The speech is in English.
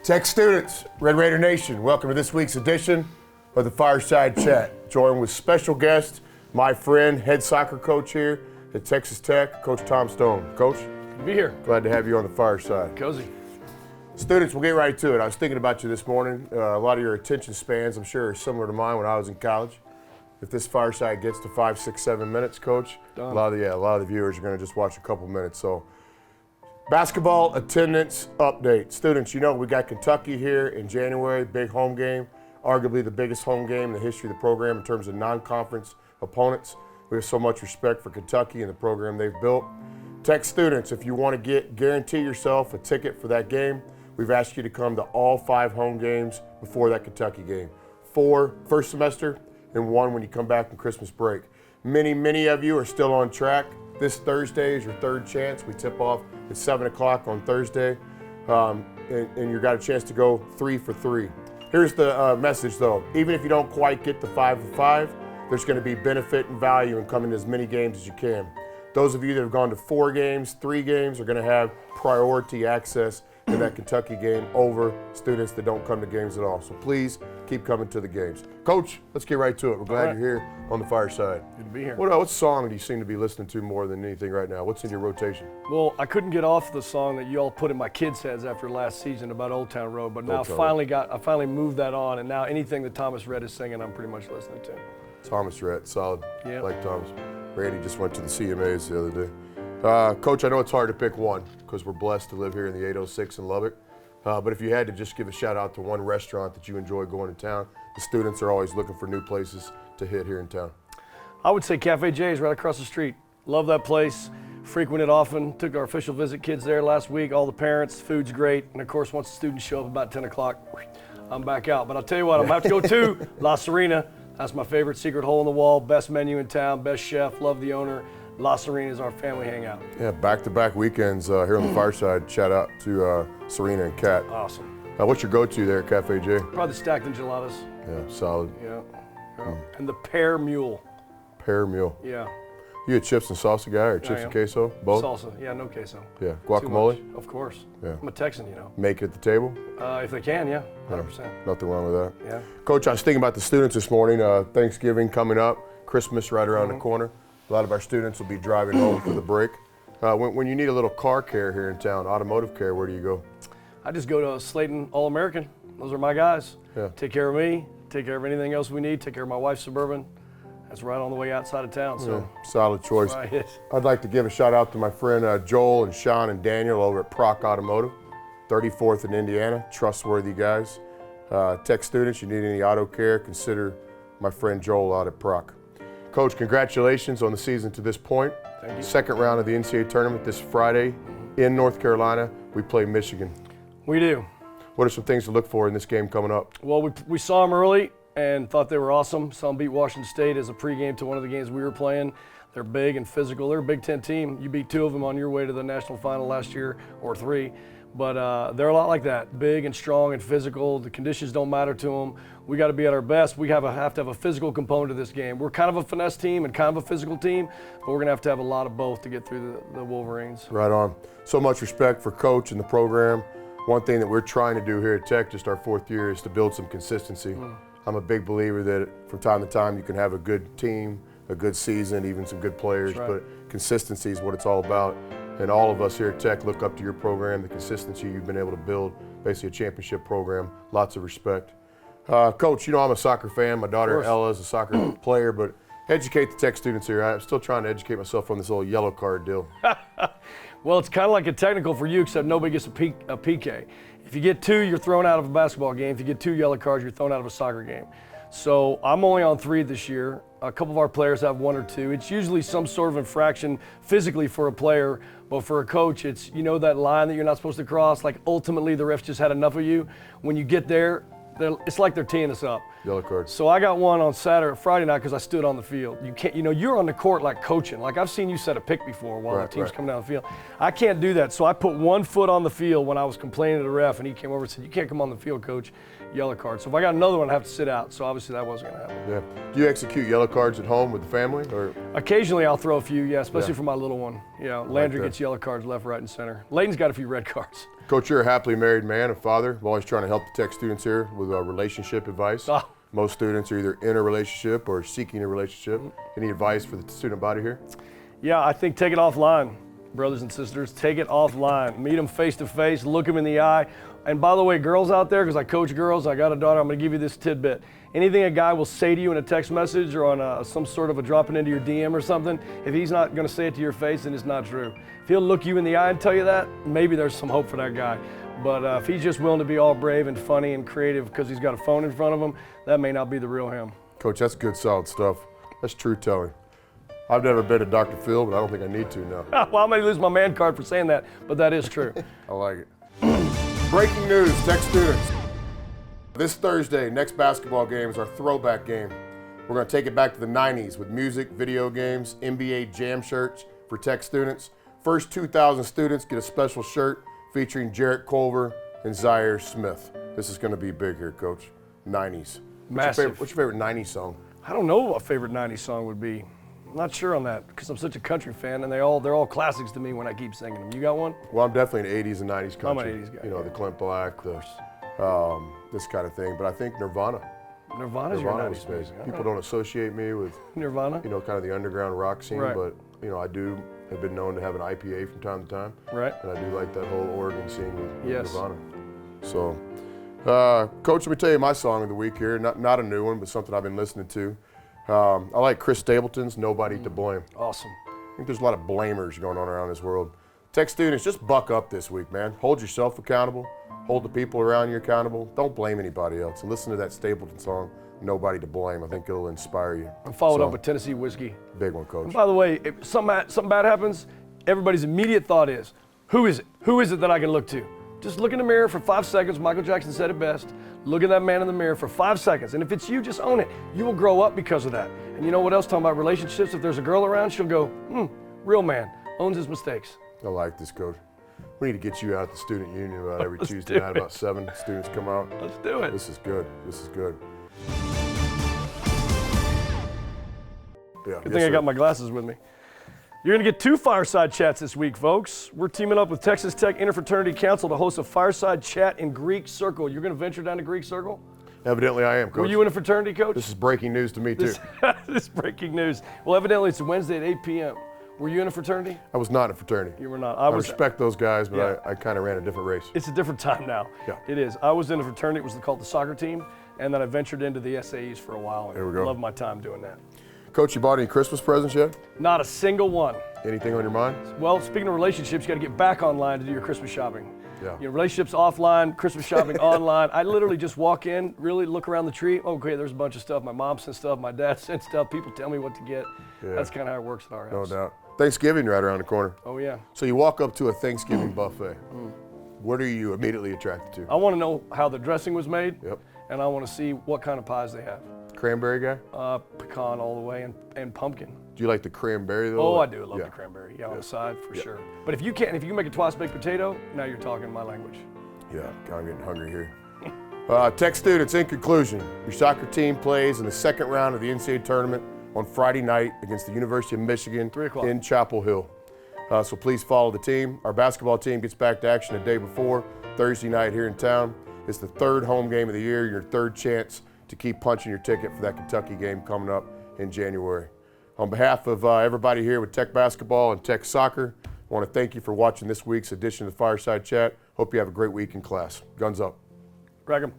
Tech students, Red Raider Nation, welcome to this week's edition of the Fireside Chat. Joined with special guest, my friend, head soccer coach here at Texas Tech, Coach Tom Stone. Coach? Good to be here. Glad to have you on the Fireside. Cozy. Students, we'll get right to it. I was thinking about you this morning. A lot of your attention spans, I'm sure, are similar to mine when I was in college. If this Fireside gets to 5, 6, 7 minutes, Coach, Done. a lot of the viewers are going to just watch a couple minutes. So, basketball attendance update. Students, you know we got Kentucky here in January, big home game, arguably the biggest home game in the history of the program in terms of non-conference opponents. We have so much respect for Kentucky and the program they've built. Tech students, if you want to guarantee yourself a ticket for that game, we've asked you to come to all 5 home games before that Kentucky game. 4 first semester and 1 when you come back from Christmas break. Many of you are still on track. This Thursday is your third chance. We tip off at 7 o'clock on Thursday, and you got a chance to go 3 for 3. Here's the message though. Even if you don't quite get the 5 for 5, there's going to be benefit and value in coming to as many games as you can. Those of you that have gone to 4 games, 3 games are going to have priority access to that Kentucky game over students that don't come to games at all. So please keep coming to the games. Coach, let's get right to it. We're glad you're here on the Fireside. Good to be here. What song do you seem to be listening to more than anything right now? What's in your rotation? Well, I couldn't get off the song that you all put in my kids' heads after last season about Old Town Road, but now I finally moved that on, and now anything that Thomas Rhett is singing, I'm pretty much listening to. Thomas Rhett, solid. Yeah. Like Thomas. Randy just went to the CMAs the other day. Coach, I know it's hard to pick one because we're blessed to live here in the 806 in Lubbock. But if you had to just give a shout out to one restaurant that you enjoy going to town, the students are always looking for new places to hit here in town. I would say Cafe J's right across the street. Love that place. Frequent it often. Took our official visit kids there last week. All the parents. Food's great. And of course, once the students show up about 10 o'clock, I'm back out. But I'll tell you what, I'm about to go to La Serena. That's my favorite secret hole in the wall. Best menu in town. Best chef. Love the owner. La Serena is our family hangout. Yeah, back-to-back weekends here on the Fireside. Shout out to Serena and Kat. Awesome. What's your go-to there at Cafe J? Probably stacked enchiladas. Yeah, solid. Yeah. And the pear mule. Pear mule. Yeah. You a chips and salsa guy or chips and queso? Both? Salsa. Yeah, no queso. Yeah. Guacamole? Of course. Yeah. I'm a Texan, you know. Make it at the table? If they can, yeah. 100%. Yeah, nothing wrong with that. Yeah. Coach, I was thinking about the students this morning. Thanksgiving coming up, Christmas right around the corner. A lot of our students will be driving home for the break. When you need a little car care here in town, automotive care, where do you go? I just go to Slayton All-American. Those are my guys. Yeah. Take care of me, take care of anything else we need, take care of my wife's Suburban. That's right on the way outside of town. So yeah, solid choice. Right. I'd like to give a shout out to my friend Joel and Sean and Daniel over at Proc Automotive, 34th in Indiana, trustworthy guys. Tech students, you need any auto care, consider my friend Joel out at Proc. Coach, congratulations on the season to this point. Thank you. Second round of the NCAA tournament this Friday in North Carolina. We play Michigan. We do. What are some things to look for in this game coming up? Well, we saw them early and thought they were awesome. Saw them beat Washington State as a pregame to one of the games we were playing. They're big and physical. They're a Big Ten team. You beat 2 of them on your way to the national final last year, or 3. But they're a lot like that, big and strong and physical. The conditions don't matter to them. We got to be at our best. We have to have a physical component to this game. We're kind of a finesse team and kind of a physical team, but we're going to have a lot of both to get through the Wolverines. Right on. So much respect for Coach and the program. One thing that we're trying to do here at Tech, just our 4th year, is to build some consistency. I'm a big believer that from time to time you can have a good team, a good season, even some good players, right. But consistency is what it's all about. And all of us here at Tech look up to your program, the consistency you've been able to build, basically a championship program, lots of respect. Coach, you know I'm a soccer fan. My daughter Ella is a soccer player, but educate the Tech students here. I'm still trying to educate myself on this little yellow card deal. Well, it's kind of like a technical for you, except nobody gets a PK. If you get 2, you're thrown out of a basketball game. If you get 2 yellow cards, you're thrown out of a soccer game. So I'm only on 3 this year. A couple of our players have 1 or 2. It's usually some sort of infraction physically for a player, but for a coach, it's, you know, that line that you're not supposed to cross. Like ultimately the refs just had enough of you. When you get there, it's like they're teeing us up. Yellow cards. So I got one on Friday night because I stood on the field. You can't, you're on the court like coaching. Like I've seen you set a pick before while the team's coming down the field. I can't do that. So I put 1 foot on the field when I was complaining to the ref, and he came over and said, "You can't come on the field, coach." Yellow card. So if I got another one, I'd have to sit out. So obviously that wasn't going to happen. Yeah. Do you execute yellow cards at home with the family, or? Occasionally I'll throw a few, yeah, especially for my little one. Landry that. gets yellow cards left, right, and center. Layton's got a few red cards. Coach, you're a happily married man, a father. I'm always trying to help the tech students here with relationship advice. Most students are either in a relationship or seeking a relationship. Any advice for the student body here? Yeah, I think take it offline, brothers and sisters. Take it offline. Meet them face to face, look them in the eye. And by the way, girls out there, because I coach girls, I got a daughter, I'm going to give you this tidbit. Anything a guy will say to you in a text message or on some sort of a dropping into your DM or something, if he's not going to say it to your face, then it's not true. If he'll look you in the eye and tell you that, maybe there's some hope for that guy. But if he's just willing to be all brave and funny and creative because he's got a phone in front of him, that may not be the real him. Coach, that's good, solid stuff. That's true telling. I've never been to Dr. Phil, but I don't think I need to now. Well, I may lose my man card for saying that, but that is true. I like it. Breaking news, tech students. This Thursday, next basketball game is our throwback game. We're going to take it back to the 90s with music, video games, NBA jam shirts for tech students. First 2,000 students get a special shirt featuring Jarrett Culver and Zaire Smith. This is going to be big here, Coach. 90s. Massive. What's your favorite 90s song? I don't know what a favorite 90s song would be. I'm not sure on that because I'm such a country fan, and they're all classics to me when I keep singing them. You got one? Well, I'm definitely an 80s and 90s country. I'm an 80s guy. The Clint Black, this kind of thing. But I think Nirvana. Nirvana's your 90s space. music. People don't associate me with Nirvana. kind of the underground rock scene, Right. but I do have been known to have an IPA from time to time. Right. And I do like that whole Oregon scene with Yes. Nirvana. So, Coach, let me tell you my song of the week here. Not a new one, but something I've been listening to. I like Chris Stapleton's "Nobody to Blame." Awesome. I think there's a lot of blamers going on around this world. Tech students, just buck up this week, man. Hold yourself accountable. Hold the people around you accountable. Don't blame anybody else. And listen to that Stapleton song, "Nobody to Blame." I think it'll inspire you. And followed up with Tennessee Whiskey. Big one, Coach. And by the way, if something bad happens, everybody's immediate thought is, who is it? Who is it that I can look to? Just look in the mirror for 5 seconds. Michael Jackson said it best. Look at that man in the mirror for 5 seconds. And if it's you, just own it. You will grow up because of that. And you know what else? Talking about relationships. If there's a girl around, she'll go, real man, owns his mistakes. I like this, Coach. We need to get you out at the student union about every Tuesday night. About 7 students come out. Let's do it. This is good. This is good. Yeah. Good thing I got my glasses with me. You're going to get 2 Fireside Chats this week, folks. We're teaming up with Texas Tech Interfraternity Council to host a Fireside Chat in Greek Circle. You're going to venture down to Greek Circle? Evidently I am, Coach. Were you in a fraternity, Coach? This is breaking news to me, too. This is breaking news. Well, evidently it's Wednesday at 8 p.m. Were you in a fraternity? I was not in a fraternity. You were not. I respect those guys, but Yeah. I kind of ran a different race. It's a different time now. Yeah. It is. I was in a fraternity. It was called the soccer team, and then I ventured into the SAEs for a while. And There we go. Loved my time doing that. Coach, you bought any Christmas presents yet? Not a single one. Anything on your mind? Well, speaking of relationships, you got to get back online to do your Christmas shopping. Yeah. Relationships offline, Christmas shopping online. I literally just walk in, really look around the tree. Okay, there's a bunch of stuff. My mom sent stuff. My dad sent stuff. People tell me what to get. Yeah. That's kind of how it works at our No house. doubt. Thanksgiving right around the corner. Oh, yeah. So you walk up to a Thanksgiving buffet. What are you immediately attracted to? I want to know how the dressing was made. Yep. And I want to see what kind of pies they have. Cranberry guy? Pecan all the way and pumpkin. Do you like the cranberry though? Oh, I do love Yeah. the cranberry. Yeah, on the side for sure. But if you can make a twice baked potato, now you're talking my language. Yeah, God, I'm getting hungry here. Tech students, in conclusion, your soccer team plays in the second round of the NCAA tournament on Friday night against the University of Michigan 3 o'clock. in Chapel Hill. So please follow the team. Our basketball team gets back to action the day before, Thursday night here in town. It's the 3rd home game of the year, your 3rd chance to keep punching your ticket for that Kentucky game coming up in January. On behalf of everybody here with Tech Basketball and Tech Soccer, I want to thank you for watching this week's edition of the Fireside Chat. Hope you have a great week in class. Guns up. Rack 'em.